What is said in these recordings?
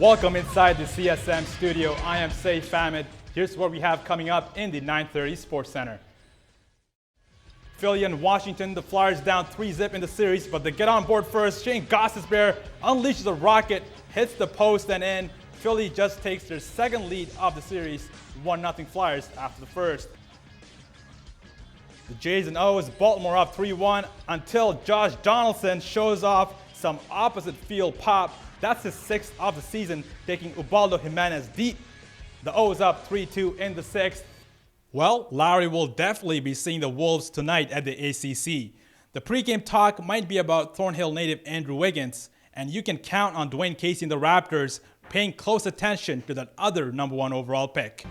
Welcome inside the CSM studio. I am Saif, Ahmed. Here's what we have coming up in the 9:30 Sports Center. Philly and Washington, the Flyers down 3-0 in the series, but they get on board first. Shane Gostisbehere unleashes a rocket, hits the post and in. Philly just takes their second lead of the series, 1-0 Flyers after the first. The Jays and O's, Baltimore up 3-1 until Josh Donaldson shows off some opposite field pop. That's his sixth of the season, taking Ubaldo Jimenez deep. The O's up 3-2 in the sixth. Well, Lowry will definitely be seeing the Wolves tonight at the ACC. The pregame talk might be about Thornhill native Andrew Wiggins, and you can count on Dwayne Casey and the Raptors paying close attention to that other number 1 overall pick.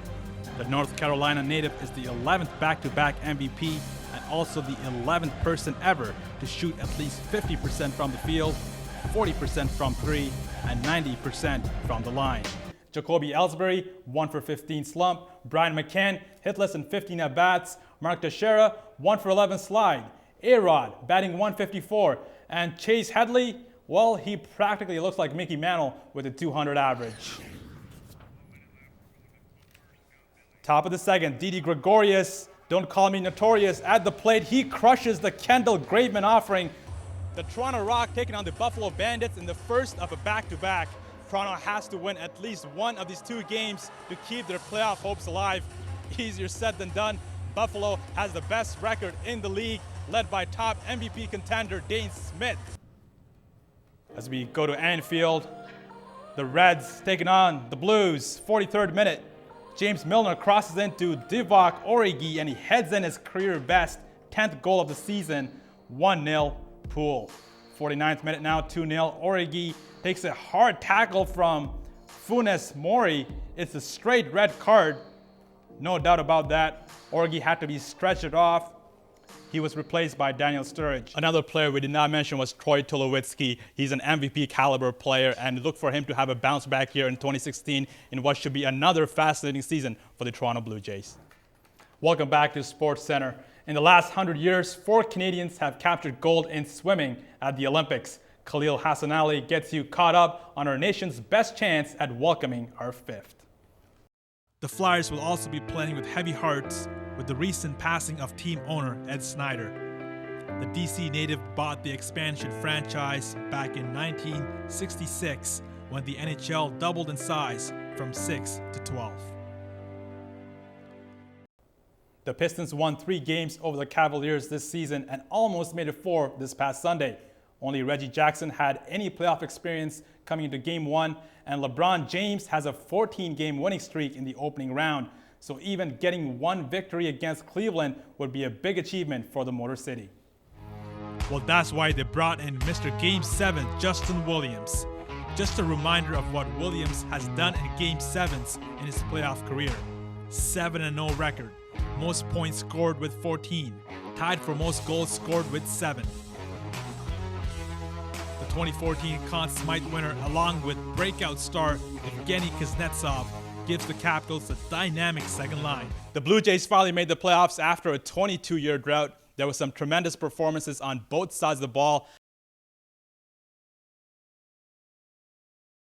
The North Carolina native is the 11th back-to-back MVP and also the 11th person ever to shoot at least 50% from the field, 40% from 3, and 90% from the line. Jacoby Ellsbury, 1 for 15 slump. Brian McCann, hitless in 15 at-bats. Mark Teixeira, 1 for 11 slide. A-Rod, batting 154. And Chase Headley, well, he practically looks like Mickey Mantle with a 200 average. Top of the second, Didi Gregorius, don't call me notorious, at the plate. He crushes the Kendall Graveman offering. The Toronto Rock taking on the Buffalo Bandits in the first of a back-to-back. Toronto has to win at least one of these 2 games to keep their playoff hopes alive. Easier said than done. Buffalo has the best record in the league, led by top MVP contender Dane Smith. As we go to Anfield, the Reds taking on the Blues, 43rd minute. James Milner crosses into Divock Origi and he heads in his career best 10th goal of the season, 1-0 Pool. 49th minute now, 2-0. Origi takes a hard tackle from Funes Mori. It's a straight red card. No doubt about that. Origi had to be stretched off. He was replaced by Daniel Sturridge. Another player we did not mention was Troy Tulowitzki. He's an MVP caliber player, and look for him to have a bounce back here in 2016 in what should be another fascinating season for the Toronto Blue Jays. Welcome back to Sports Center. In the last 100 years, 4 Canadians have captured gold in swimming at the Olympics. Khalil Hassan Ali gets you caught up on our nation's best chance at welcoming our 5th. The Flyers will also be playing with heavy hearts with the recent passing of team owner Ed Snyder. The DC native bought the expansion franchise back in 1966 when the NHL doubled in size from 6 to 12. The Pistons won 3 games over the Cavaliers this season and almost made it 4 this past Sunday. Only Reggie Jackson had any playoff experience coming into Game 1, and LeBron James has a 14-game winning streak in the opening round. So even getting 1 victory against Cleveland would be a big achievement for the Motor City. Well, that's why they brought in Mr. Game 7, Justin Williams. Just a reminder of what Williams has done in Game 7s in his playoff career. 7-0 record. Most points scored with 14, tied for most goals scored with 7. The 2014 Conn Smythe winner, along with breakout star Evgeny Kuznetsov, gives the Capitals a dynamic second line. The Blue Jays finally made the playoffs after a 22-year drought. There were some tremendous performances on both sides of the ball,